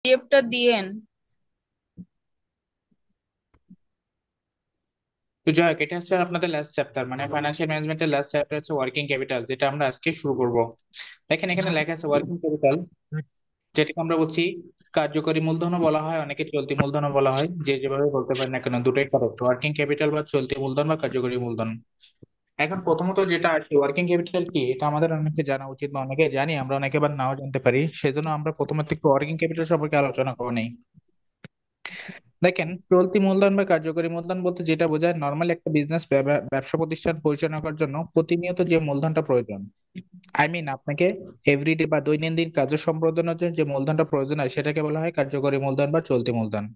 পিডিএফটা দিয়েন। তো যাই হোক, এটা হচ্ছে আপনাদের লাস্ট চ্যাপ্টার, মানে ফাইন্যান্সিয়াল ম্যানেজমেন্টের লাস্ট চ্যাপ্টার হচ্ছে ওয়ার্কিং ক্যাপিটাল, যেটা আমরা আজকে শুরু করব। দেখেন এখানে লেখা আছে ওয়ার্কিং ক্যাপিটাল, যেটাকে আমরা বলছি কার্যকরী মূলধনও বলা হয়, অনেকে চলতি মূলধনও বলা হয়, যে যেভাবে বলতে পারেন না কেন দুটোই কারেক্ট, ওয়ার্কিং ক্যাপিটাল বা চলতি মূলধন বা কার্যকরী মূলধন। এখন প্রথমত যেটা আছে ওয়ার্কিং ক্যাপিটাল কি, এটা আমাদের অনেকে জানা উচিত, বা অনেকে জানি আমরা, অনেকে আবার নাও জানতে পারি, সেজন্য আমরা প্রথমত একটু ওয়ার্কিং ক্যাপিটাল সম্পর্কে আলোচনা করে নেই। দেখেন চলতি মূলধন বা কার্যকরী মূলধন বলতে যেটা বোঝায়, নর্মালি একটা বিজনেস ব্যবসা প্রতিষ্ঠান পরিচালনা করার জন্য প্রতিনিয়ত যে মূলধনটা প্রয়োজন, আপনাকে এভরিডে বা দৈনন্দিন কার্য সম্পাদনের জন্য যে মূলধনটা প্রয়োজন হয়, সেটাকে বলা হয় কার্যকরী মূলধন বা চলতি মূলধন।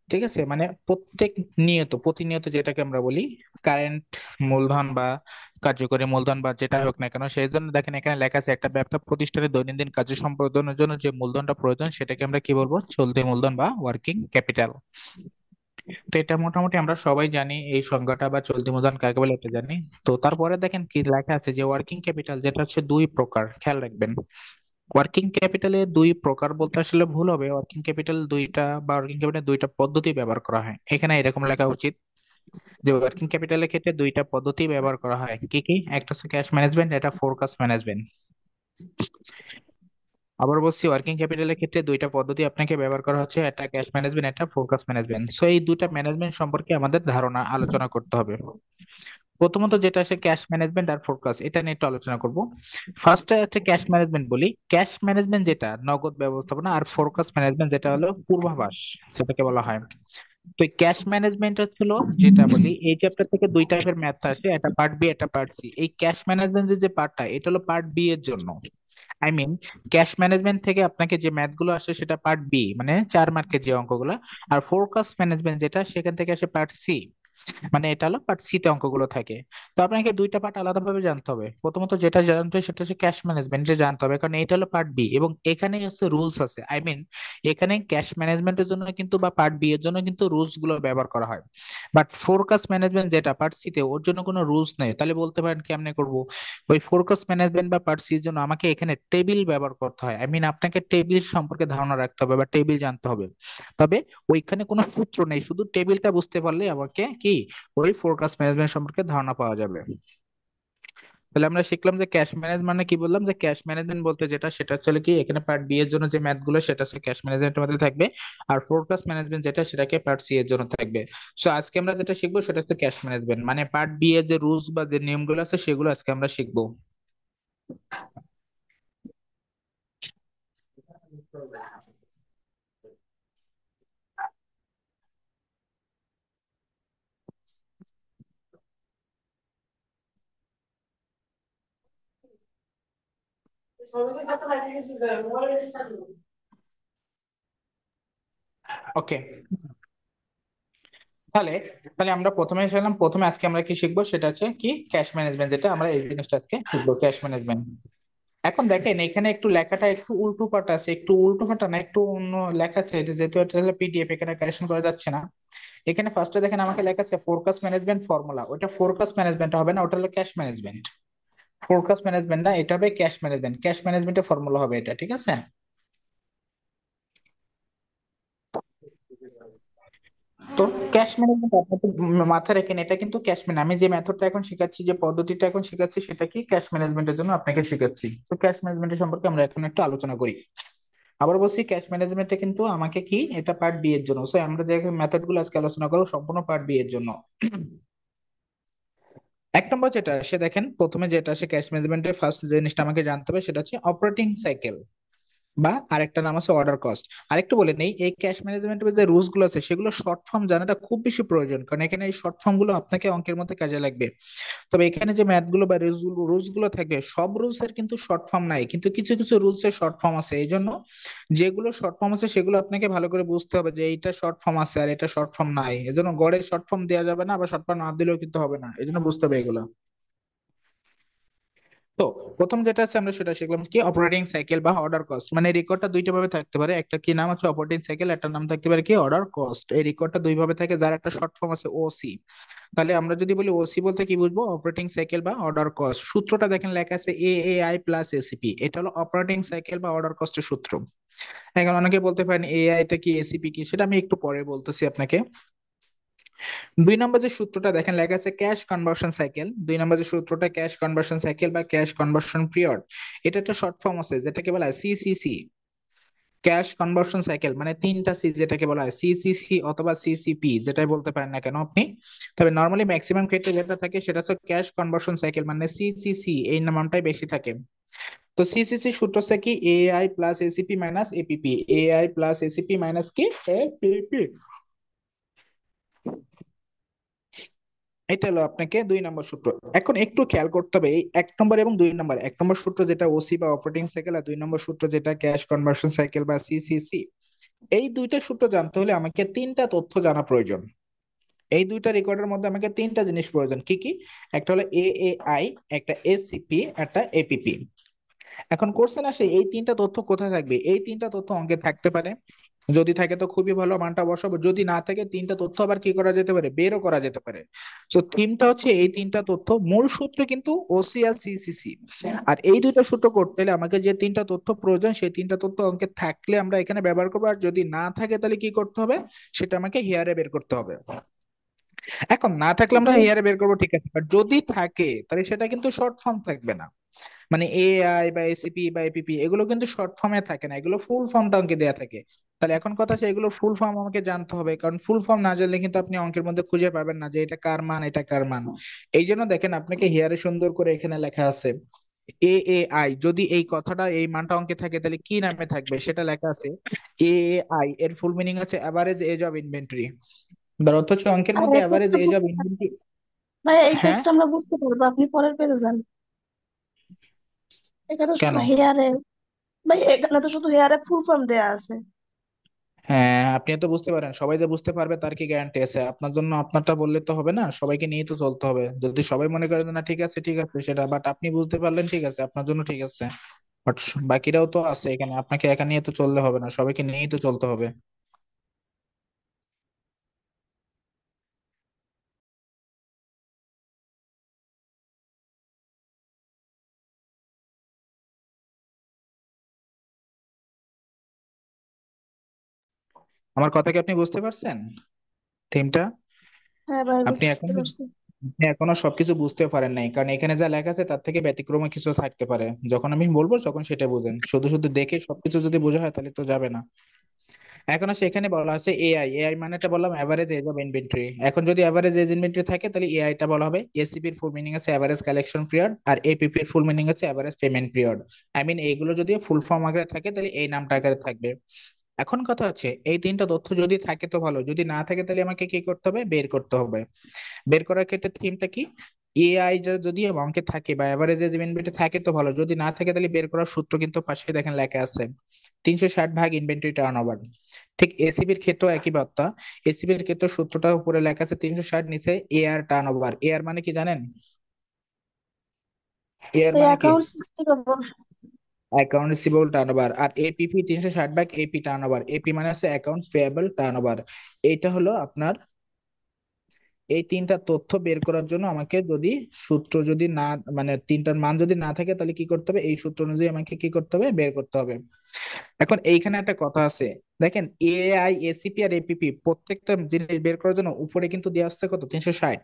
ঠিক আছে, মানে প্রত্যেক নিয়ত প্রতিনিয়ত যেটাকে আমরা বলি কারেন্ট মূলধন বা কার্যকরী মূলধন বা যেটা হোক না কেন, সেই জন্য দেখেন এখানে লেখা আছে একটা ব্যবসা প্রতিষ্ঠানের দৈনন্দিন কার্য সম্পাদনের জন্য যে মূলধনটা প্রয়োজন, সেটাকে আমরা কি বলবো, চলতি মূলধন বা ওয়ার্কিং ক্যাপিটাল। তো এটা মোটামুটি আমরা সবাই জানি, এই সংজ্ঞাটা বা চলতি মূলধন কাকে বলে এটা জানি। তো তারপরে দেখেন কি লেখা আছে যে ওয়ার্কিং ক্যাপিটাল, যেটা হচ্ছে দুই প্রকার, খেয়াল রাখবেন। ওয়ার্কিং ক্যাপিটালে দুই প্রকার বলতে আসলে ভুল হবে, ওয়ার্কিং ক্যাপিটাল দুইটা বা ওয়ার্কিং ক্যাপিটাল দুইটা পদ্ধতি ব্যবহার করা হয়, এখানে এরকম লেখা উচিত যে ওয়ার্কিং ক্যাপিটালের ক্ষেত্রে দুইটা পদ্ধতি ব্যবহার করা হয়। কি কি? একটা হচ্ছে ক্যাশ ম্যানেজমেন্ট, এটা ফোরকাস্ট ম্যানেজমেন্ট। আবার বলছি, ওয়ার্কিং ক্যাপিটালের ক্ষেত্রে দুইটা পদ্ধতি আপনাকে ব্যবহার করা হচ্ছে, একটা ক্যাশ ম্যানেজমেন্ট, একটা ফোরকাস্ট ম্যানেজমেন্ট। সো এই দুইটা ম্যানেজমেন্ট সম্পর্কে আমাদের ধারণা আলোচনা করতে হবে। প্রথমত যেটা আসে ক্যাশ ম্যানেজমেন্ট আর ফোরকাস্ট, এটা নিয়ে একটু আলোচনা করব। ফার্স্টে হচ্ছে ক্যাশ ম্যানেজমেন্ট বলি, ক্যাশ ম্যানেজমেন্ট যেটা নগদ ব্যবস্থাপনা, আর ফোরকাস্ট ম্যানেজমেন্ট যেটা হলো পূর্বাভাস, সেটাকে বলা হয়। তো ক্যাশ ম্যানেজমেন্ট হচ্ছিল, যেটা বলি এই চ্যাপ্টার থেকে দুই টাইপের ম্যাথ আসে, একটা পার্ট বি একটা পার্ট সি। এই ক্যাশ ম্যানেজমেন্টের যে পার্টটা, এটা হলো পার্ট বি এর জন্য। আই মিন ক্যাশ ম্যানেজমেন্ট থেকে আপনাকে যে ম্যাথ গুলো আসে সেটা পার্ট বি, মানে 4 মার্কের যে অঙ্কগুলো। আর ফোরকাস্ট ম্যানেজমেন্ট যেটা, সেখান থেকে আসে পার্ট সি, মানে এটা হলো পার্ট সি তে অঙ্কগুলো থাকে। তো আপনাকে দুইটা পার্ট আলাদাভাবে জানতে হবে। প্রথমত যেটা জানতে হবে সেটা হচ্ছে ক্যাশ ম্যানেজমেন্ট জানতে হবে, কারণ এটা হলো পার্ট বি এবং এখানে হচ্ছে রুলস আছে। এখানে ক্যাশ ম্যানেজমেন্টের জন্য কিন্তু বা পার্ট বি এর জন্য কিন্তু রুলস গুলো ব্যবহার করা হয়। বাট ফোরকাস্ট ম্যানেজমেন্ট যেটা পার্ট সি তে, ওর জন্য কোনো রুলস নেই। তাহলে বলতে পারেন কেমনে করব, ওই ফোরকাস্ট ম্যানেজমেন্ট বা পার্ট সি এর জন্য আমাকে এখানে টেবিল ব্যবহার করতে হয়। আপনাকে টেবিল সম্পর্কে ধারণা রাখতে হবে বা টেবিল জানতে হবে। তবে ওইখানে কোনো সূত্র নেই, শুধু টেবিলটা বুঝতে পারলে আমাকে কি ওই ফোরকাস্ট ম্যানেজমেন্ট সম্পর্কে ধারণা পাওয়া যাবে। তাহলে আমরা শিখলাম যে ক্যাশ ম্যানেজ মানে কি, বললাম যে ক্যাশ ম্যানেজমেন্ট বলতে যেটা, সেটা হচ্ছে কি এখানে পার্ট বি এর জন্য যে ম্যাথ গুলো সেটা হচ্ছে ক্যাশ ম্যানেজমেন্টের মধ্যে থাকবে। আর ফোরকাস্ট ম্যানেজমেন্ট যেটা, সেটাকে পার্ট সি এর জন্য থাকবে। সো আজকে আমরা যেটা শিখবো সেটা হচ্ছে ক্যাশ ম্যানেজমেন্ট, মানে পার্ট বি এর যে রুলস বা যে নিয়মগুলো আছে সেগুলো আজকে আমরা শিখবো। ওকে, তাহলে তাহলে আমরা প্রথমে এসেছিলাম, প্রথমে আজকে আমরা কি শিখবো সেটা হচ্ছে কি ক্যাশ ম্যানেজমেন্ট, যেটা আমরা এই জিনিসটা আজকে শিখবো, ক্যাশ ম্যানেজমেন্ট। এখন দেখেন এখানে একটু লেখাটা একটু উল্টো পাল্টা আছে, একটু উল্টো পাল্টা না, একটু অন্য লেখা আছে, এটা যেহেতু এটা হলো পিডিএফ, এখানে কারেকশন করা যাচ্ছে না। এখানে ফার্স্টে দেখেন আমাকে লেখা আছে ফোরকাস্ট ম্যানেজমেন্ট ফর্মুলা, ওটা ফোরকাস্ট ম্যানেজমেন্ট হবে না, ওটা হলো ক্যাশ ম্যানেজমেন্ট। ফোরকাস্ট ম্যানেজমেন্ট না, এটা হবে ক্যাশ ম্যানেজমেন্ট, ক্যাশ ম্যানেজমেন্টের ফর্মুলা হবে এটা, ঠিক আছে? তো ক্যাশ ম্যানেজমেন্ট আপনাকে মাথায় রেখেন, এটা কিন্তু ক্যাশ ম্যানেজ, আমি যে মেথডটা এখন শেখাচ্ছি, যে পদ্ধতিটা এখন শেখাচ্ছি, সেটা কি ক্যাশ ম্যানেজমেন্টের জন্য আপনাকে শেখাচ্ছি। তো ক্যাশ ম্যানেজমেন্টের সম্পর্কে আমরা এখন একটু আলোচনা করি। আবার বলছি ক্যাশ ম্যানেজমেন্টে কিন্তু আমাকে কি, এটা পার্ট বি এর জন্য। সো আমরা যে মেথড গুলো আজকে আলোচনা করবো সম্পূর্ণ পার্ট বি এর জন্য। এক নম্বর যেটা সে দেখেন, প্রথমে যেটা সে ক্যাশ ম্যানেজমেন্টের ফার্স্ট যে জিনিসটা আমাকে জানতে হবে সেটা হচ্ছে অপারেটিং সাইকেল, বা আরেকটা নাম আছে অর্ডার কস্ট। আরেকটু বলে নেই, এই ক্যাশ ম্যানেজমেন্টের যে রুলস গুলো আছে সেগুলো শর্ট ফর্ম জানাটা খুব বেশি প্রয়োজন, কারণ এখানে এই শর্ট ফর্ম গুলো আপনাকে অঙ্কের মধ্যে কাজে লাগবে। তবে এখানে যে ম্যাথ গুলো বা রুলস গুলো থাকবে, সব রুলস এর কিন্তু শর্ট ফর্ম নাই, কিন্তু কিছু কিছু রুলস এর শর্ট ফর্ম আছে। এই জন্য যেগুলো শর্ট ফর্ম আছে সেগুলো আপনাকে ভালো করে বুঝতে হবে, যে এইটা শর্ট ফর্ম আছে আর এটা শর্ট ফর্ম নাই। এজন্য গড়ে শর্ট ফর্ম দেওয়া যাবে না, আবার শর্ট ফর্ম না দিলেও কিন্তু হবে না, এই জন্য বুঝতে হবে এগুলো। তো প্রথম যেটা আছে আমরা সেটা শিখলাম কি অপারেটিং সাইকেল বা অর্ডার কস্ট। মানে রেকর্ডটা দুইটা ভাবে থাকতে পারে, একটা কি নাম হচ্ছে অপারেটিং সাইকেল, একটা নাম থাকতে পারে কি অর্ডার কস্ট। এই রেকর্ডটা দুই ভাবে থাকে, যার একটা শর্ট ফর্ম আছে ওসি। তাহলে আমরা যদি বলি ওসি বলতে কি বুঝবো, অপারেটিং সাইকেল বা অর্ডার কস্ট। সূত্রটা দেখেন লেখা আছে এ এ আই প্লাস এসিপি, এটা হলো অপারেটিং সাইকেল বা অর্ডার কস্টের সূত্র। এখন অনেকে বলতে পারেন এআই টা কি, এসিপি কি, সেটা আমি একটু পরে বলতেছি আপনাকে। 2 নম্বর যে সূত্রটা দেখেন লেখা আছে ক্যাশ কনভার্সন সাইকেল। 2 নম্বর যে সূত্রটা ক্যাশ কনভার্সন সাইকেল বা ক্যাশ কনভার্সন পিরিয়ড, এটা একটা শর্ট ফর্ম আছে যেটাকে বলা হয় সিসিসি। ক্যাশ কনভার্সন সাইকেল মানে 3টা সি, যেটাকে বলা হয় সিসিসি অথবা সিসিপি, যেটাই বলতে পারেন না কেন আপনি। তবে নর্মালি ম্যাক্সিমাম ক্ষেত্রে যেটা থাকে সেটা হচ্ছে ক্যাশ কনভার্সন সাইকেল, মানে সিসিসি এই নামটাই বেশি থাকে। তো সিসিসি সূত্র হচ্ছে কি AI plus ACP minus APP, AI plus ACP minus কি এপিপি। এটা হলো আপনাকে 2 নম্বর সূত্র। এখন একটু খেয়াল করতে হবে এই 1 নম্বর এবং 2 নম্বর, 1 নম্বর সূত্র যেটা ওসি বা অপারেটিং সাইকেল, আর 2 নম্বর সূত্র যেটা ক্যাশ কনভার্সন সাইকেল বা সিসিসি। এই দুইটা সূত্র জানতে হলে আমাকে 3টা তথ্য জানা প্রয়োজন। এই দুইটা রেকর্ডের মধ্যে আমাকে 3টা জিনিস প্রয়োজন, কি কি? একটা হলো এএআই, একটা এসিপি, একটা এপিপি। এখন কোশ্চেন আসে এই 3টা তথ্য কোথায় থাকবে। এই 3টা তথ্য অঙ্কে থাকতে পারে, যদি থাকে তো খুবই ভালো, মানটা বসাবো। যদি না থাকে 3টা তথ্য আবার কি করা যেতে পারে, বেরও করা যেতে পারে। তো থিমটা হচ্ছে এই 3টা তথ্য, মূল সূত্র কিন্তু ওসি আর সিসিসি। আর এই দুইটা সূত্র করতে হলে আমাকে যে 3টা তথ্য প্রয়োজন, সেই 3টা তথ্য অঙ্কে থাকলে আমরা এখানে ব্যবহার করবো, আর যদি না থাকে তাহলে কি করতে হবে, সেটা আমাকে হিয়ারে বের করতে হবে। এখন না থাকলে আমরা ভাইয়া হিয়ারে বের করবো, ঠিক আছে, বাট যদি থাকে তাহলে সেটা কিন্তু শর্ট ফর্ম থাকবে না। মানে এআই বা এসিপি বা এপিপি এগুলো কিন্তু শর্ট ফর্মে থাকে না, এগুলো ফুল ফর্মটা অঙ্কে দেয়া থাকে। তাহলে এখন কথা আছে এগুলো ফুল ফর্ম আমাকে জানতে হবে, কারণ ফুল ফর্ম না জানলে কিন্তু আপনি অঙ্কের মধ্যে খুঁজে পাবেন না যে এটা কার মান, এটা কার মান। এই জন্য দেখেন আপনাকে হিয়ারে সুন্দর করে এখানে লেখা আছে এ এ আই, যদি এই কথাটা এই মানটা অঙ্কে থাকে তাহলে কি নামে থাকবে সেটা লেখা আছে এ আই। এর ফুল মিনিং আছে অ্যাভারেজ এজ অফ ইনভেন্টরি। অথচ অঙ্কের আর মধ্যে এই অ্যাভারেজ পেজটা এজ অফ ইনভেন্টরি। ভাইয়া এই হ্যাঁ, পেজটা আমরা বুঝতে পারবো, আপনি পরের পেজে যান। এখানে কেন? শুধু হেয়ারে, ভাই এখানে তো শুধু হেয়ারে ফুল ফর্ম দেয়া আছে। হ্যাঁ, আপনি তো বুঝতে পারেন, সবাই যে বুঝতে পারবে তার কি গ্যারান্টি আছে? আপনার জন্য আপনারটা বললে তো হবে না, সবাইকে নিয়েই তো চলতে হবে। যদি সবাই মনে করে যে না ঠিক আছে ঠিক আছে সেটা, বাট আপনি বুঝতে পারলেন ঠিক আছে, আপনার জন্য ঠিক আছে। বাট বাকিরাও তো আছে এখানে, আপনাকে একা নিয়ে তো চললে হবে না, সবাইকে নিয়েই তো চলতে হবে। আমার কথা কি আপনি বুঝতে পারছেন, থিমটা? হ্যাঁ ভাই, আপনি বুঝতে এখনো পারছি। আপনি এখনো সবকিছু বুঝতে পারেন নাই, কারণ এখানে যা লেখা আছে তার থেকে ব্যতিক্রমে কিছু থাকতে পারে। যখন আমি বলবো তখন সেটা বুঝেন, শুধু শুধু দেখে সবকিছু যদি বোঝা হয় তাহলে তো যাবে না। এখন সেখানে বলা আছে এআই, এআই মানেটা বললাম এভারেজ এজ অফ ইনভেন্টরি। এখন যদি এভারেজ এজ ইনভেন্টরি থাকে তাহলে এআই টা বলা হবে। এসিপির ফুল মিনিং আছে এভারেজ কালেকশন পিরিয়ড, আর এপিপি এর ফুল মিনিং আছে average payment period. I mean এইগুলো যদি ফুল ফর্ম আকারে থাকে তাহলে এই নামটা আকারে থাকবে। এখন কথা হচ্ছে এই 3টা তথ্য যদি থাকে তো ভালো, যদি না থাকে তাহলে আমাকে কি করতে হবে, বের করতে হবে। বের করার ক্ষেত্রে থিমটা কি, এআই যদি অঙ্কে থাকে বা এভারেজ এজ ইনভেন্টরি থাকে তো ভালো, যদি না থাকে তাহলে বের করার সূত্র কিন্তু পাশে দেখেন লেখা আছে 360 ভাগ ইনভেন্টরি টার্ন ওভার। ঠিক এসিবির ক্ষেত্রেও একই বার্তা। এসিবির ক্ষেত্রে সূত্রটা উপরে লেখা আছে 360, নিচে এআর টার্ন ওভার। এআর মানে কি জানেন? এআর এই মানে কি? অ্যাকাউন্ট সিক্সটি পাবো। Account receivable turnover. আর এপিপি 360 ভাগ এপি টার্ন ওভার, এপি মানে হচ্ছে অ্যাকাউন্ট পেয়েবল টার্ন ওভার। এইটা হলো আপনার এই 3টা তথ্য বের করার জন্য আমাকে যদি সূত্র যদি না, মানে 3টার মান যদি না থাকে তাহলে কি করতে হবে, এই সূত্র অনুযায়ী আমাকে কি করতে হবে, বের করতে হবে। এখন এইখানে একটা কথা আছে, দেখেন এআই এসিপি আর এপিপি প্রত্যেকটা জিনিস বের করার জন্য উপরে কিন্তু দেওয়া আসছে কত, 360।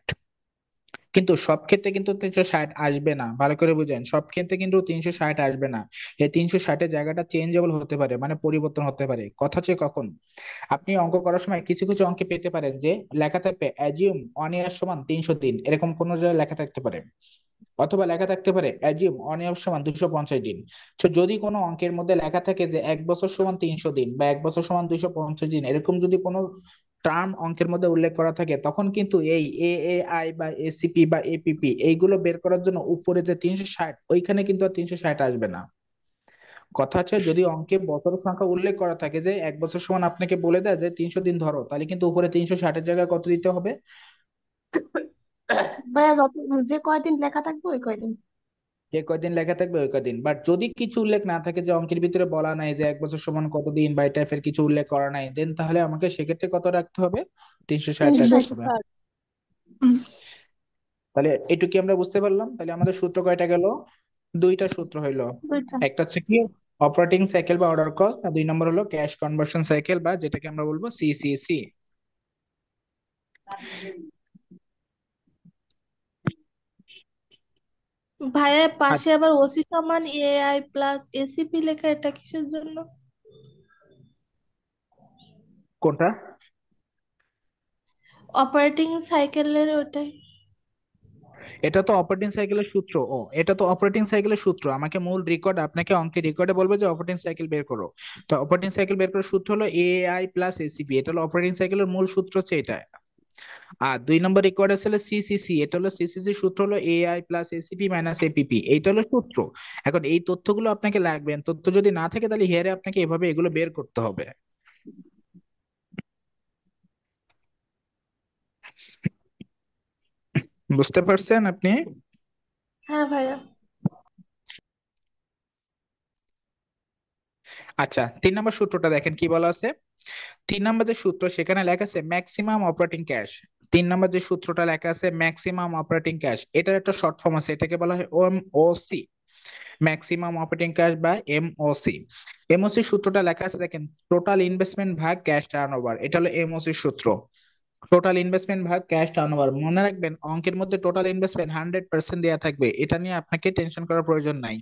কিন্তু সব ক্ষেত্রে কিন্তু 360 আসবে না, ভালো করে বুঝেন, সব ক্ষেত্রে কিন্তু 360 আসবে না। এই 360-এর জায়গাটা চেঞ্জেবল হতে পারে, মানে পরিবর্তন হতে পারে। কথা হচ্ছে কখন আপনি অঙ্ক করার সময় কিছু কিছু অঙ্কে পেতে পারেন যে লেখা থাকবে অ্যাজিউম 1 ইয়ার সমান 300 দিন, এরকম কোন জায়গায় লেখা থাকতে পারে। অথবা লেখা থাকতে পারে অ্যাজিউম 1 ইয়ার সমান 250 দিন। তো যদি কোনো অঙ্কের মধ্যে লেখা থাকে যে 1 বছর সমান 300 দিন বা 1 বছর সমান 250 দিন, এরকম যদি কোনো টার্ম অঙ্কের মধ্যে উল্লেখ করা থাকে, তখন কিন্তু এই এ এ আই বা এসিপি বা এপিপি এইগুলো বের করার জন্য উপরে যে 360, ওইখানে কিন্তু আর 360 আসবে না। কথা আছে যদি অঙ্কে বছর সংখ্যা উল্লেখ করা থাকে যে 1 বছর সমান, আপনাকে বলে দেয় যে 300 দিন ধরো, তাহলে কিন্তু উপরে 360-এর জায়গায় কত দিতে হবে? ভাইয়া যত, যে কয়দিন লেখা থাকবে ওই কয়দিন। যে কয়দিন লেখা থাকবে ওই কয়দিন। বাট যদি কিছু উল্লেখ না থাকে, যে অঙ্কের ভিতরে বলা নাই যে 1 বছর সমান কতদিন বা এই টাইপের কিছু উল্লেখ করা নাই, দেন তাহলে আমাকে সেক্ষেত্রে কত রাখতে হবে? 360 তিনশো রাখতে ষাট হবে। হুম, তাহলে এটুকু কি আমরা বুঝতে পারলাম? তাহলে আমাদের সূত্র কয়টা গেল? দুইটা সূত্র হইলো। দুইটা। একটা হচ্ছে কি অপারেটিং সাইকেল বা অর্ডার কস্ট, আর 2 নম্বর হলো ক্যাশ কনভার্সন সাইকেল বা যেটাকে আমরা বলবো সিসিসি। ভাইয়ের আর পাশে আবার ওসি সমান এআই প্লাস এসিপি লেখা, এটা কিসের জন্য? কোনটা? অপারেটিং সাইকেলের ওটাই। এটা তো অপারেটিং সাইকেলের সূত্র। ও, এটা তো অপারেটিং সাইকেলের সূত্র। আমাকে মূল রেকর্ড, আপনাকে অঙ্কের রেকর্ডে বলবো যে অপারেটিং সাইকেল বের করো। তো অপারেটিং সাইকেল বের করার সূত্র হলো এআই প্লাস এসিপি, এটা হলো অপারেটিং সাইকেলের মূল সূত্র হচ্ছে এটা। আর 2 নম্বর রেকর্ড আছে হলো সিসিসি, এটা হলো সিসিসি সূত্র হলো AI plus ACP minus APP, এইটা হলো সূত্র। এখন এই তথ্যগুলো আপনাকে লাগবে, তথ্য যদি না থাকে তাহলে হিয়ারে আপনাকে এভাবে এগুলো বের করতে হবে। বুঝতে পারছেন আপনি? হ্যাঁ ভাইয়া। আচ্ছা, 3 নম্বর সূত্রটা দেখেন কি বলা আছে। 3 নম্বর যে সূত্র সেখানে লেখা আছে ম্যাক্সিমাম অপারেটিং ক্যাশ। 3 নম্বর যে সূত্রটা লেখা আছে ম্যাক্সিমাম অপারেটিং ক্যাশ, এটার একটা শর্ট ফর্ম আছে, এটাকে বলা হয় এমওসি, ম্যাক্সিমাম অপারেটিং ক্যাশ বা এমওসি। এমওসি সূত্রটা লেখা আছে দেখেন, টোটাল ইনভেস্টমেন্ট ভাগ ক্যাশ টার্নওভার, এটা হলো এমওসি সূত্র। টোটাল ইনভেস্টমেন্ট ভাগ ক্যাশ টার্নওভার, মনে রাখবেন অঙ্কের মধ্যে টোটাল ইনভেস্টমেন্ট 100% দেওয়া থাকবে, এটা নিয়ে আপনাকে টেনশন করার প্রয়োজন নাই।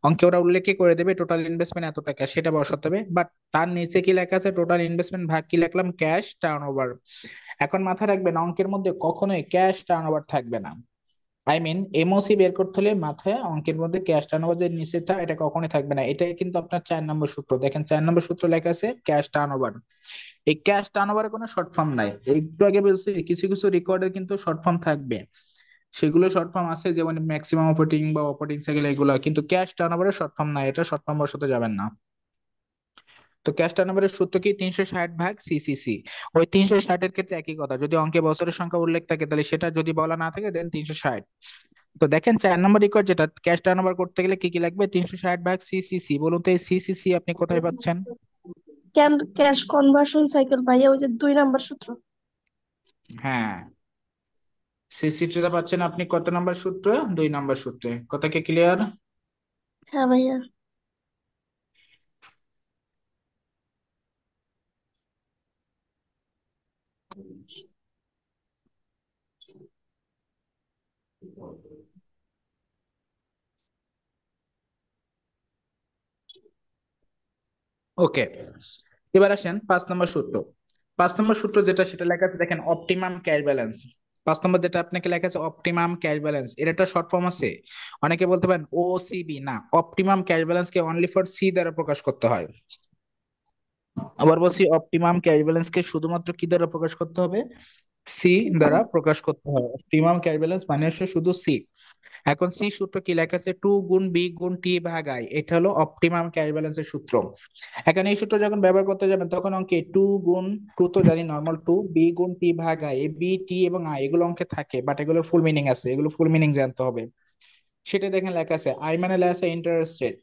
অঙ্কে ওরা উল্লেখই করে দেবে টোটাল ইনভেস্টমেন্ট এত টাকা, সেটা বসাতে হবে। বাট তার নিচে কি লেখা আছে, টোটাল ইনভেস্টমেন্ট ভাগ কি লিখলাম, ক্যাশ টার্নওভার। এখন মাথায় রাখবেন অঙ্কের মধ্যে কখনোই ক্যাশ টার্নওভার থাকবে না। আই মিন এমওসি বের করতে হলে মাথায় অঙ্কের মধ্যে ক্যাশ টার্নওভার যে নিচেটা, এটা কখনোই থাকবে না। এটাই কিন্তু আপনার 4 নম্বর সূত্র। দেখেন 4 নম্বর সূত্র লেখা আছে ক্যাশ টার্নওভার। এই ক্যাশ টার্নওভারের কোনো শর্ট ফর্ম নাই। একটু আগে বলছি কিছু কিছু রেকর্ডের কিন্তু শর্ট ফর্ম থাকবে, সেগুলো শর্ট ফর্ম আছে, যেমন ম্যাক্সিমাম অপারেটিং বা অপারেটিং সাইকেল এগুলো, কিন্তু ক্যাশ টার্নওভারের শর্ট ফর্ম নাই, এটা শর্ট ফর্ম বসাতে যাবেন না। তো ক্যাশ টার্নওভারের সূত্র কি, 360 ভাগ সিসিসি। ওই 360-এর ক্ষেত্রে একই কথা, যদি অঙ্কে বছরের সংখ্যা উল্লেখ থাকে তাহলে সেটা, যদি বলা না থাকে দেন 360। তো দেখেন 4 নম্বর রেকর্ড যেটা, ক্যাশ টার্নওভার করতে গেলে কি কি লাগবে, 360 ভাগ সিসিসি। বলুন তো এই সিসিসি আপনি কোথায় পাচ্ছেন? ক্যাশ কনভার্সন সাইকেল ভাইয়া, ওই যে 2 নাম্বার সূত্র। হ্যাঁ, সিসিটিটা পাচ্ছেন আপনি কত নম্বর সূত্র? 2 নম্বর সূত্রে। কথা কি ক্লিয়ার? হ্যাঁ ভাইয়া। ওকে, এবার আসেন 5 নম্বর সূত্র। 5 নম্বর সূত্র যেটা, সেটা লেখা আছে দেখেন অপটিমাম ক্যাশ ব্যালেন্স। 5 নম্বর যেটা আপনাকে লেখা আছে অপটিমাম ক্যাশ ব্যালেন্স, এর একটা শর্ট ফর্ম আছে। অনেকে বলতে পারেন ওসিবি, না, অপটিমাম ক্যাশ ব্যালেন্স কে অনলি ফর সি দ্বারা প্রকাশ করতে হয়। আবার বলছি অপটিমাম ক্যাশ ব্যালেন্স কে শুধুমাত্র কি দ্বারা প্রকাশ করতে হবে, সি দ্বারা প্রকাশ করতে হয়। অপটিমাম ক্যাশ ব্যালেন্স মানে হচ্ছে শুধু সি। এখন সি সূত্র কি লেখা আছে, 2 গুণ বি গুণ টি ভাগ আই, এটা হলো অপটিমাম ক্যাশ ব্যালেন্সের সূত্র। এখন এই সূত্র যখন ব্যবহার করতে যাবেন তখন অঙ্কে 2 গুণ 2 তো জানি নর্মাল 2, বি গুণ টি ভাগ আই, এ বি টি এবং আই এগুলো অঙ্কে থাকে, বাট এগুলোর ফুল মিনিং আছে, এগুলো ফুল মিনিং জানতে হবে। সেটা দেখেন লেখা আছে আই মানে লেখা আছে ইন্টারেস্ট রেট।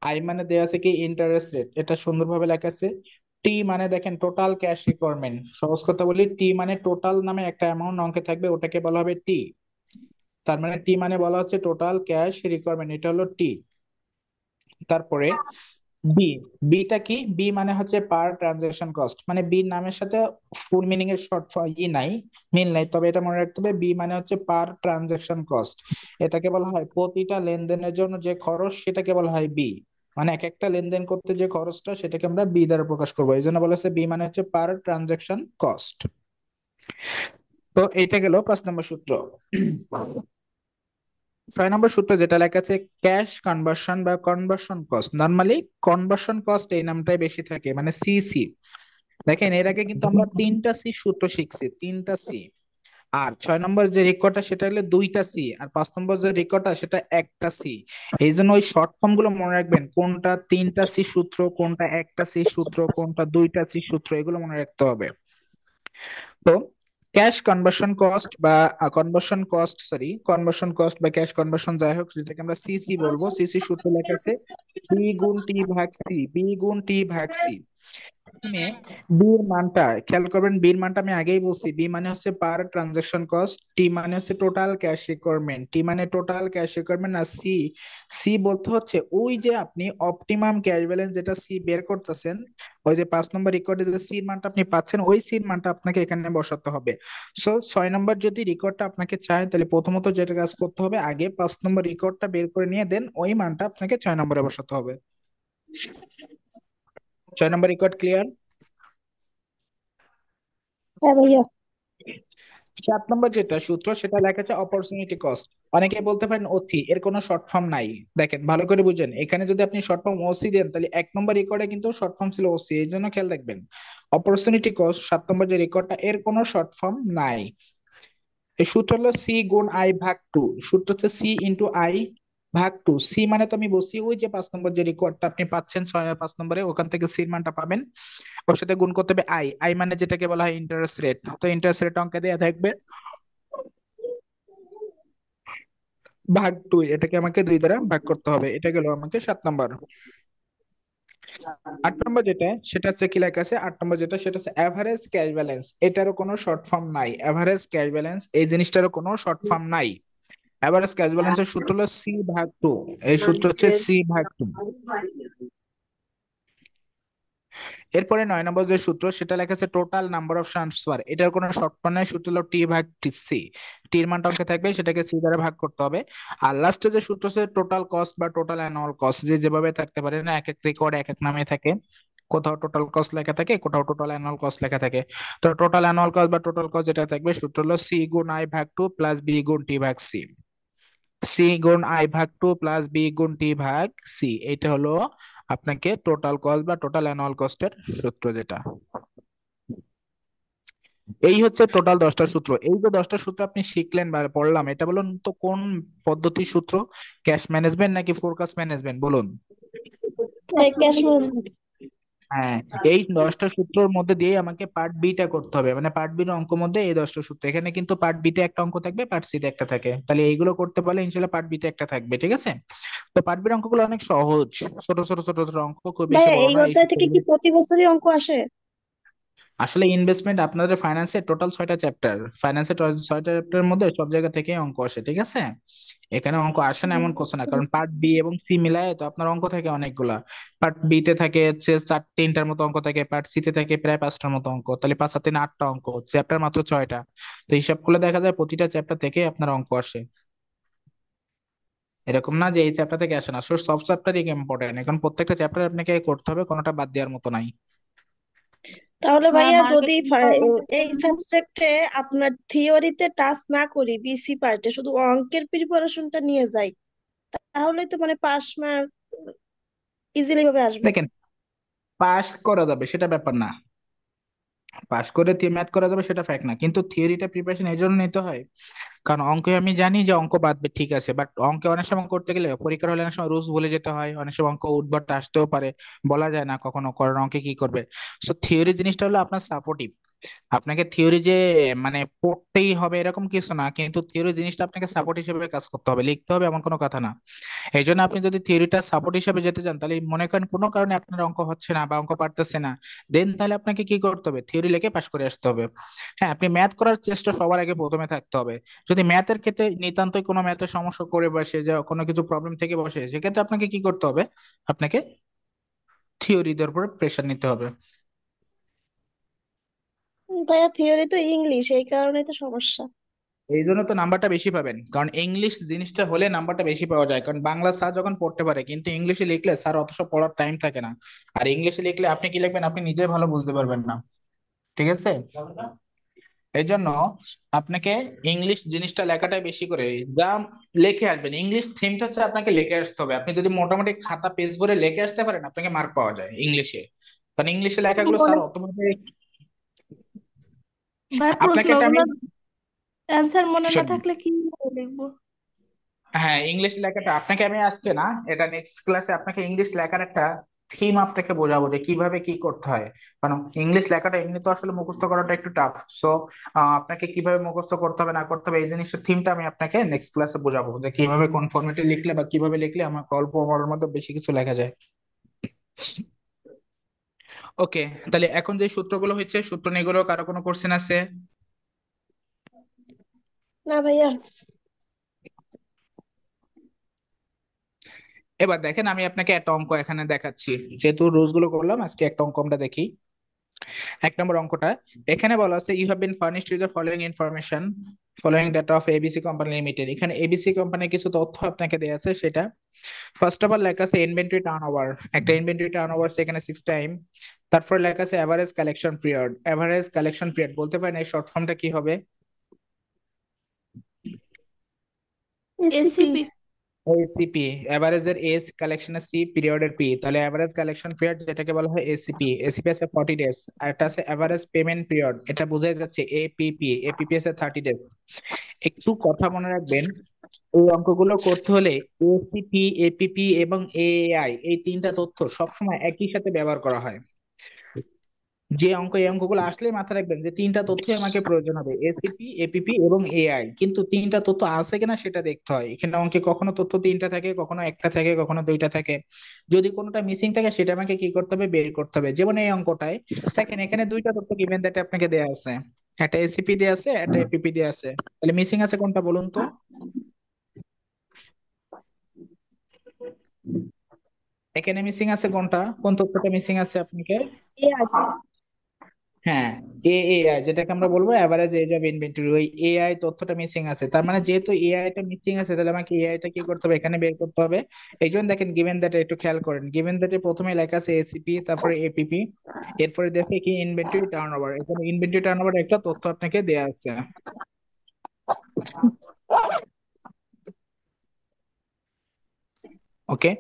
আই মানে দেওয়া আছে কি ইন্টারেস্ট রেট, এটা সুন্দরভাবে লেখা আছে। টি মানে দেখেন টোটাল ক্যাশ রিকোয়ারমেন্ট, সহজ কথা বলি টি মানে টোটাল নামে একটা অ্যামাউন্ট অঙ্কে থাকবে, ওটাকে বলা হবে টি। তার মানে টি মানে বলা হচ্ছে টোটাল ক্যাশ রিকোয়ারমেন্ট, এটা হলো টি। তারপরে বি, বিটা কি, বি মানে হচ্ছে পার ট্রানজাকশন কস্ট, মানে বি নামের সাথে ফুল মিনিং এর শর্ট নাই, মিল নাই, তবে এটা মনে রাখতে হবে বি মানে হচ্ছে পার ট্রানজাকশন কস্ট। এটাকে বলা হয় প্রতিটা লেনদেনের জন্য যে খরচ, সেটাকে বলা হয় বি। মানে এক একটা লেনদেন করতে যে খরচটা, সেটাকে আমরা বি দ্বারা প্রকাশ করবো, এই জন্য বলা হচ্ছে বি মানে হচ্ছে পার ট্রানজাকশন কস্ট। তো এইটা গেল 5 নম্বর সূত্র। 6 নম্বর সূত্র যেটা লেখা আছে ক্যাশ কনভার্সন বা conversion cost, normally conversion cost এই নামটাই বেশি থাকে, মানে সিসি। দেখেন এর আগে কিন্তু আমরা 3টা সি সূত্র শিখছি, 3টা সি। আর 6 নম্বর যে রেকর্ডটা সেটা হলো 2টা সি, আর 5 নম্বর যে রেকর্ডটা সেটা একটা সি। এই জন্য ওই শর্ট ফর্ম গুলো মনে রাখবেন, কোনটা 3টা সি সূত্র, কোনটা একটা সি সূত্র, কোনটা 2টা সি সূত্র, এগুলো মনে রাখতে হবে। তো ক্যাশ কনভার্সন কস্ট বা কনভার্সন কস্ট বা ক্যাশ কনভার্সন যাই হোক, যেটাকে আমরা সিসি বলবো। সিসি সূত্র লেখা আছে বি গুণ টি ভাগ সি, বি গুণ টি ভাগ সি। এখানে বি এর মানটা খেয়াল করবেন, বি এর মানটা আমি আগেই বলছি, বি মানে হচ্ছে পার ট্রানজাকশন কস্ট, টি মানে হচ্ছে টোটাল ক্যাশ রিকোয়ারমেন্ট, টি মানে টোটাল ক্যাশ রিকোয়ারমেন্ট, আর সি, সি বলতে হচ্ছে ওই যে আপনি অপটিমাম ক্যাশ ব্যালেন্স যেটা সি বের করতেছেন, ওই যে 5 নম্বর রেকর্ডে যে সি মানটা আপনি পাচ্ছেন, ওই সি মানটা আপনাকে এখানে বসাতে হবে। সো 6 নম্বর যদি রেকর্ডটা আপনাকে চায়, তাহলে প্রথমত যেটা কাজ করতে হবে, আগে 5 নম্বর রেকর্ডটা বের করে নিয়ে দেন ওই মানটা আপনাকে 6 নম্বরে বসাতে হবে। 6 নম্বর রেকর্ড ক্লিয়ার? হ্যাঁ ভাইয়া। 7 নম্বর যেটা সূত্র, সেটা লেখা আছে অপরচুনিটি কস্ট। অনেকে বলতে পারেন ওসি, এর কোনো শর্ট ফর্ম নাই। দেখেন ভালো করে বুঝেন, এখানে যদি আপনি শর্ট ফর্ম ওসি দেন, তাহলে 1 নম্বর রেকর্ডে কিন্তু শর্ট ফর্ম ছিল ওসি, এই জন্য খেয়াল রাখবেন অপরচুনিটি কস্ট 7 নম্বর যে রেকর্ডটা, এর কোনো শর্ট ফর্ম নাই। এই সূত্র হলো সি গুণ আই ভাগ টু, সূত্র হচ্ছে সি ইন্টু আই ভাগ টু। সি মানে তো আমি বলছি ওই যে 5 নম্বর যে রেকর্ডটা আপনি পাচ্ছেন 5 নম্বরে, ওখান থেকে সির মানটা পাবেন, ওর সাথে গুণ করতে হবে আই, আই মানে যেটাকে বলা হয় ইন্টারেস্ট রেট। তো ইন্টারেস্ট রেট অঙ্কে দেওয়া থাকবে ভাগ টু, এটাকে আমাকে 2 দ্বারা ভাগ করতে হবে। এটা গেল আমাকে 7 নম্বর। 8 নম্বর যেটা, সেটা হচ্ছে কি লেখা আছে, 8 নম্বর যেটা সেটা হচ্ছে অ্যাভারেজ ক্যাশ ব্যালেন্স। এটারও কোনো শর্ট ফর্ম নাই, অ্যাভারেজ ক্যাশ ব্যালেন্স এই জিনিসটারও কোনো শর্ট ফর্ম নাই। অ্যাভারেজ ক্যাশ ব্যালেন্সের সূত্র হলো সি ভাগ টু, এই সূত্র হচ্ছে সি ভাগ টু। এরপরে 9 নম্বর যে সূত্র, সেটা লেখা আছে টোটাল নাম্বার অফ ট্রান্সফার, এটার কোনো শর্ট ফর্ম নাই, সূত্র হলো টি ভাগ টি সি। টির মানটা অঙ্কে থাকবে, সেটাকে সি দ্বারা ভাগ করতে হবে। আর লাস্টে যে সূত্র আছে টোটাল কস্ট বা টোটাল অ্যানুয়াল কস্ট, যে যেভাবে থাকতে পারে না, এক এক রেকর্ড এক এক নামে থাকে, কোথাও টোটাল কস্ট লেখা থাকে, কোথাও টোটাল অ্যানুয়াল কস্ট লেখা থাকে। তো টোটাল অ্যানুয়াল কস্ট বা টোটাল কস্ট যেটা থাকবে, সূত্র হলো সি গুণ আই ভাগ টু প্লাস বি গুণ টি ভাগ সি। সি গুণ আই ভাগ টু প্লাস বি গুণ টি ভাগ সি, এটা হলো আপনাকে টোটাল কস্ট বা টোটাল অ্যানুয়াল কস্টের সূত্র যেটা। এই হচ্ছে টোটাল 10টা সূত্র। এই যে 10টা সূত্র আপনি শিখলেন বা পড়লাম, এটা বলুন তো কোন পদ্ধতির সূত্র? ক্যাশ ম্যানেজমেন্ট নাকি ফোরকাস্ট ম্যানেজমেন্ট বলুন? Cash management. হ্যাঁ, এই 10টা সূত্রের মধ্যে দিয়ে আমাকে পার্ট বি টা করতে হবে, মানে পার্ট বি এর অঙ্ক মধ্যে এই 10টা সূত্র, এখানে কিন্তু পার্ট বি তে একটা অঙ্ক থাকবে, পার্ট সি তে একটা থাকে, তাহলে এইগুলো করতে পারলে ইনশাল্লাহ পার্ট বি তে একটা থাকবে, ঠিক আছে? তো পার্ট বি এর অঙ্কগুলো অনেক সহজ, ছোট ছোট ছোট ছোট অঙ্ক, খুব বেশি ভাইয়া বড় এই না এই অধ্যায় থেকে সূত্রগুলো। কি প্রতি বছরই অঙ্ক আসে? আসলে ইনভেস্টমেন্ট আপনাদের ফাইন্যান্সের টোটাল 6টা চ্যাপ্টার, ফাইন্যান্সের 6টা চ্যাপ্টারের মধ্যে সব জায়গা থেকে অঙ্ক আসে, ঠিক আছে? এখানে অঙ্ক আসে না এমন কোশ্চেন না, কারণ পার্ট বি এবং সি মিলায় তো আপনার অঙ্ক থাকে অনেকগুলা। পার্ট বি তে থাকে হচ্ছে 4-3টার মতো অঙ্ক থাকে, পার্ট সি তে থাকে প্রায় 5টার মতো অঙ্ক, তাহলে 5 আর 3 8টা অঙ্ক, চ্যাপ্টার মাত্র 6টা। তো হিসাব করলে দেখা যায় প্রতিটা চ্যাপ্টার থেকে আপনার অঙ্ক আসে, এরকম না যে এই চ্যাপ্টার থেকে আসে না। আসলে সব চ্যাপ্টারই ইম্পর্টেন্ট, এখন প্রত্যেকটা চ্যাপ্টার আপনাকে করতে হবে, কোনোটা বাদ দেওয়ার মতো নাই। তাহলে ভাইয়া যদি এই সাবজেক্টে আপনার থিওরিতে টাচ না করি, বিসি পার্টে শুধু অঙ্কের প্রিপারেশনটা নিয়ে যাই, তাহলে তো মানে পাস মার্ক ইজিলি ভাবে আসবে। দেখেন, পাস করা যাবে সেটা ব্যাপার না, পাস করে ম্যাথ করা যাবে সেটা ফ্যাক্ট না, কিন্তু থিওরিটা প্রিপারেশন এই জন্য নিতে হয়, কারণ অঙ্কে আমি জানি যে অঙ্ক বাদবে ঠিক আছে, বাট অঙ্কে অনেক সময় করতে গেলে পরীক্ষার হলে অনেক সময় রুলস ভুলে যেতে হয়, অনেক সময় অঙ্ক উদ্ভট আসতেও পারে, বলা যায় না কখনো করার অঙ্কে কি করবে। সো থিওরি জিনিসটা হলো আপনার সাপোর্টিভ, আপনাকে থিওরি যে মানে পড়তেই হবে এরকম কিছু না, কিন্তু থিওরি জিনিসটা আপনাকে সাপোর্ট হিসেবে কাজ করতে হবে, লিখতে হবে এমন কোনো কথা না। এই জন্য আপনি যদি থিওরিটা সাপোর্ট হিসেবে যেতে চান, তাহলে মনে করেন কোনো কারণে আপনার অঙ্ক হচ্ছে না বা অঙ্ক পারতেছে না, দেন তাহলে আপনাকে কি করতে হবে, থিওরি লিখে পাশ করে আসতে হবে। হ্যাঁ, আপনি ম্যাথ করার চেষ্টা সবার আগে প্রথমে থাকতে হবে। যদি ম্যাথের ক্ষেত্রে নিতান্তই কোনো ম্যাথের সমস্যা করে বসে, যে কোনো কিছু প্রবলেম থেকে বসে, সেক্ষেত্রে আপনাকে কি করতে হবে, আপনাকে থিওরিদের উপর প্রেশার নিতে হবে। ভাইয়া থিওরি তো ইংলিশ, এই কারণে তো সমস্যা। এই জন্য তো নাম্বারটা বেশি পাবেন, কারণ ইংলিশ জিনিসটা হলে নাম্বারটা বেশি পাওয়া যায়, কারণ বাংলা স্যার যখন পড়তে পারে, কিন্তু ইংলিশে লিখলে স্যার অত সব পড়ার টাইম থাকে না। আর ইংলিশে লিখলে আপনি কি লিখবেন আপনি নিজেই ভালো বুঝতে পারবেন না, ঠিক আছে? এই জন্য আপনাকে ইংলিশ জিনিসটা লেখাটাই বেশি করে যা লিখে আসবেন, ইংলিশ থিমটা হচ্ছে আপনাকে লিখে আসতে হবে। আপনি যদি মোটামুটি খাতা পেজ ভরে লিখে আসতে পারেন, আপনাকে মার্ক পাওয়া যায় ইংলিশে, কারণ ইংলিশে লেখাগুলো মনে স্যার অতভাবে ভাই আপনাকে এটা আমি প্রশ্নগুলোর অ্যান্সার মনে না শুনুন, থাকলে কি করে লিখবো? হ্যাঁ ইংলিশ লেখাটা আপনাকে আমি আজকে না, এটা নেক্সট ক্লাসে আপনাকে ইংলিশ লেখার একটা থিম আপনাকে বোঝাবো যে কিভাবে কি করতে হয়। কারণ ইংলিশ লেখাটা এমনি তো আসলে মুখস্থ করাটা একটু টাফ। সো আপনাকে কিভাবে মুখস্থ করতে হবে না করতে হবে এই জিনিসের থিমটা আমি আপনাকে নেক্সট ক্লাসে বোঝাবো, যে কিভাবে কোন ফরম্যাটে লিখলে বা কিভাবে লিখলে আমার অল্প সময়ের মধ্যে বেশি কিছু লেখা যায়। ওকে, তাহলে এখন যে সূত্রগুলো হচ্ছে সূত্র নিয়ে এগুলো কারো কোনো কোশ্চেন আছে? না ভাইয়া। এবার দেখেন আমি আপনাকে একটা অঙ্ক এখানে দেখাচ্ছি, যেহেতু রুলস গুলো করলাম আজকে একটা অঙ্ক আমরা দেখি। এক নম্বর অঙ্কটা, এখানে বলা আছে you have been furnished with the following information following data of ABC company limited. এখানে এবিসি কোম্পানির কিছু তথ্য আপনাকে দেওয়া আছে, সেটা ফার্স্ট অফ অল লেখা আছে ইনভেন্টরি টার্ন ওভার, একটা ইনভেন্টরি টার্ন ওভার সেখানে 6 টাইম। তারপর লেখা আছে average collection period, average collection period বলতে পারেন এর শর্ট ফর্মটা কি হবে? এসিপি। এসিপি। এসিপি, এভারেজের এস, কালেকশনের সি, পিরিয়ডের পি, তাহলে এভারেজ কালেকশন পিরিয়ড যেটাকে বলা হয় এসিপি। এসিপি আছে 40 ডেজ, আর এটা আছে এভারেজ পেমেন্ট পিরিয়ড, এটা বোঝাই যাচ্ছে এপিপি। এপিপি আছে 30 ডেজ। একটু কথা মনে রাখবেন, এই অঙ্কগুলো করতে হলে এসিপি, এপিপি এবং এআই এই তিনটা তথ্য সবসময় একই সাথে ব্যবহার করা হয়। যে অঙ্ক এই অঙ্কগুলো আসলে মাথায় রাখবেন যে তিনটা তথ্যই আমাকে প্রয়োজন হবে, এসিপি, এপিপি এবং এআই, কিন্তু তিনটা তথ্য আছে কিনা সেটা দেখতে হয়। এখানে অঙ্কে কখনো তথ্য তিনটা থাকে, কখনো একটা থাকে, কখনো দুইটা থাকে। যদি কোনোটা মিসিং থাকে সেটা আমাকে কি করতে হবে, বের করতে হবে। যেমন এই অঙ্কটায় দেখেন এখানে দুইটা তথ্য গিভেন দ্যাট আপনাকে দেয়া আছে, একটা এসিপি দেয়া আছে, একটা এপিপি দেয়া আছে, তাহলে মিসিং আছে কোনটা বলুন তো? এখানে মিসিং আছে কোনটা, কোন তথ্যটা মিসিং আছে আপনাকে? এআই। হ্যাঁ, এআই, যেটাকে আমরা বলবো এভারেজ এজ অফ ইনভেন্টরি, ওই এআই তথ্যটা মিসিং আছে। তার মানে যেহেতু এআই টা মিসিং আছে, তাহলে আমাকে এআই টা কি করতে হবে, এখানে বের করতে হবে। এই জন্য দেখেন গিভেন দ্যাট একটু খেয়াল করেন, গিভেন দ্যাটে প্রথমে লেখা আছে এসিপি, তারপরে এপিপি, এরপরে দেখে কি ইনভেন্টরি টার্নওভার। এখানে ইনভেন্টরি টার্নওভার একটা তথ্য আপনাকে দেয়া আছে। ওকে,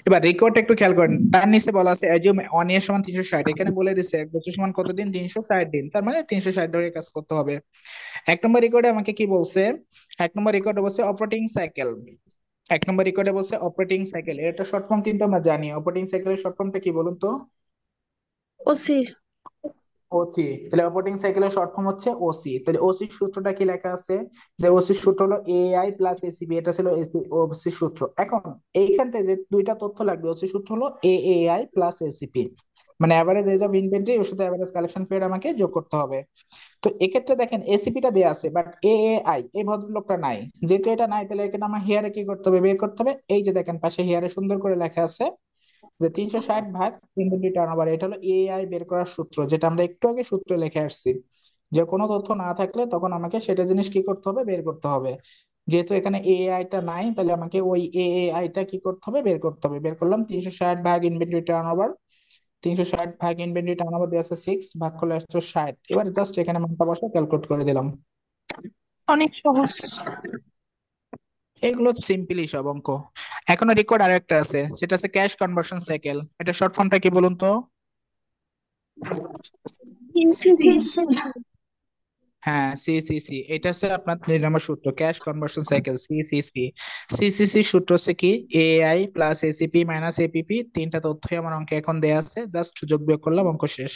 এবার রেকর্ডটা একটু খেয়াল করেন, তার নিচে বলা আছে অ্যাজিউম 1 ইয়ার সমান 360, এখানে বলে দিচ্ছে 1 বছর সমান কতদিন, 360 দিন, তার মানে 360 ধরে কাজ করতে হবে। এক নম্বর রেকর্ডে আমাকে কি বলছে, এক নম্বর রেকর্ডে বলছে অপারেটিং সাইকেল। এক নম্বর রেকর্ডে বলছে অপারেটিং সাইকেল, এর একটা শর্ট ফর্ম কিন্তু আমরা জানি, অপারেটিং সাইকেলের শর্ট ফর্মটা কি বলুন তো? ওসি। ওসি, তাহলে অপারেটিং সাইকেলের শর্ট ফর্ম হচ্ছে ওসি। তাহলে ওসি সূত্রটা কি লেখা আছে, যে ওসি সূত্র হলো এআই প্লাস এসিবি, এটা ছিল ওসি সূত্র। এখন এইখান থেকে যে দুইটা তথ্য লাগবে, ওসি সূত্র হলো এআই প্লাস এসিপি, মানে অ্যাভারেজ এজ অফ ইনভেন্টরি, ওর সাথে অ্যাভারেজ কালেকশন পিরিয়ড আমাকে যোগ করতে হবে। তো এক্ষেত্রে দেখেন এসিপি টা দেয়া আছে, বাট এআই এই ভদ্রলোকটা নাই। যেহেতু এটা নাই, তাহলে এখানে আমার হিয়ারে কি করতে হবে, বের করতে হবে। এই যে দেখেন পাশে হিয়ারে সুন্দর করে লেখা আছে যে 360 ভাগ ইনভেন্টরি টার্নওভার, এটা হলো এআই বের করার সূত্র, যেটা আমরা একটু আগে সূত্রে লিখে আসছি। যে কোনো তথ্য না থাকলে তখন আমাকে সেটা জিনিস কি করতে হবে, বের করতে হবে। যেহেতু এখানে এআই টা নাই, তাহলে আমাকে ওই এআই টা কি করতে হবে, বের করতে হবে। বের করলাম 360 ভাগ ইনভেন্টরি টার্নওভার, 360 ভাগ ইনভেন্টরি টার্নওভার দিয়ে আছে 6, ভাগ করলে আসছে 60। এবার জাস্ট এখানে মানটা বসে ক্যালকুলেট করে দিলাম। অনেক সহজ। এগুলো সিম্পলি সব অঙ্ক। এখনো রেকর্ড আরেকটা আছে, সেটা আছে ক্যাশ কনভার্সন সাইকেল, এটা শর্ট ফর্মটা কি বলুন তো? ইসি। হ্যাঁ, সিসিসি, এটা হচ্ছে আপনার 2 নম্বর সূত্র, cash conversion cycle, CCC. CCC সূত্র হচ্ছে কি AI plus ACP minus APP, তিনটা তথ্যই আমার অঙ্কে এখন দেয়া আছে, জাস্ট যোগ বিয়োগ করলাম, অঙ্ক শেষ।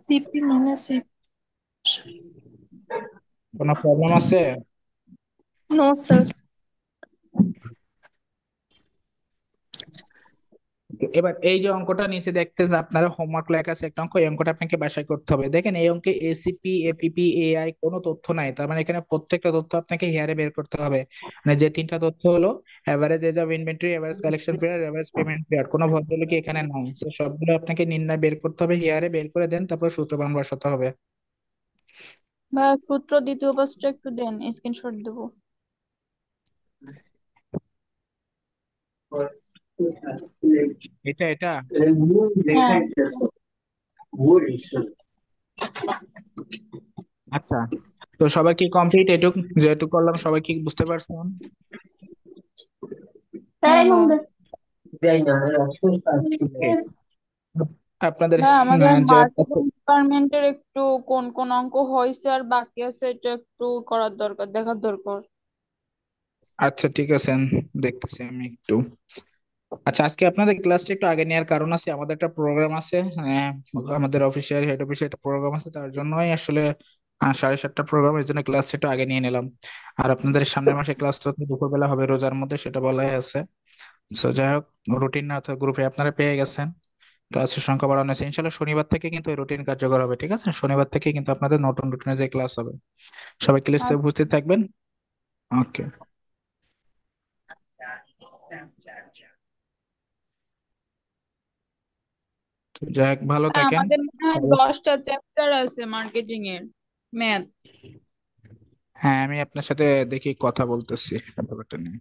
CP minus F. কোনো প্রবলেম আছে? No sir. এবার এই যে অঙ্কটা নিচে দেখতে যে আপনারা হোমওয়ার্ক লেখা আছে একটা অঙ্ক, এই অঙ্কটা আপনাকে বাসায় করতে হবে। দেখেন এই অঙ্কে এসিপি, এপিপি, এআই কোনো তথ্য নাই, তার মানে এখানে প্রত্যেকটা তথ্য আপনাকে হেয়ারে বের করতে হবে। মানে যে তিনটা তথ্য হলো average age of inventory, average collection period, average payment period, কোনো ভদ্রলোক এখানে নাই, তো সবগুলো আপনাকে নির্ণয় বের করতে হবে, হেয়ারে বের করে দেন, তারপর সূত্র বানান বসাতে হবে। বা সূত্র দ্বিতীয় পাঁচটা একটু দেন, স্ক্রিনশট দেবো। এটা হ্যাঁ। আচ্ছা, তো সবাই কি কমপ্লিট, এটুক যেটুক করলাম সবাই কি বুঝতে পারছেন? হ্যাঁ হ্যাঁ। ওকে, আপনাদের আমাদের যে মার্কেটিং ডিপার্টমেন্টের একটু কোন কোন অঙ্ক হয়েছে আর বাকি আছে এটা একটু করার দরকার, দেখার দরকার। আচ্ছা ঠিক আছে, দেখতেছি আমি একটু। আচ্ছা, আজকে আপনাদের ক্লাসটা একটু আগে নেওয়ার কারণ আছে, আমাদের একটা প্রোগ্রাম আছে। আমাদের অফিসিয়াল হেড অফিসে একটা প্রোগ্রাম আছে, তার জন্যই আসলে 7:30 প্রোগ্রাম, এই জন্য ক্লাসটা একটু আগে নিয়ে নিলাম। আর আপনাদের সামনের মাসে ক্লাস তো দুপুরবেলা হবে রোজার মধ্যে, সেটা বলাই আছে। সো যাই হোক, রুটিন না গ্রুপে আপনারা পেয়ে গেছেন, ক্লাসের সংখ্যা বাড়ানো হয়েছে। ইনশাল্লাহ শনিবার থেকে কিন্তু রুটিন কার্যকর হবে, ঠিক আছে? শনিবার থেকে কিন্তু আপনাদের নতুন রুটিনে যে ক্লাস হবে। সবাই ক্লাসে আচ্ছা। উপস্থিত থাকবেন। ওকে। তো যাই হোক, ভালো হ্যাঁ, থাকেন। আমাদের মনে হয় 10টা চ্যাপ্টার আছে মার্কেটিং এর, ম্যাথ। হ্যাঁ, আমি আপনার সাথে দেখি কথা বলতেছি ব্যাপারটা নিয়ে।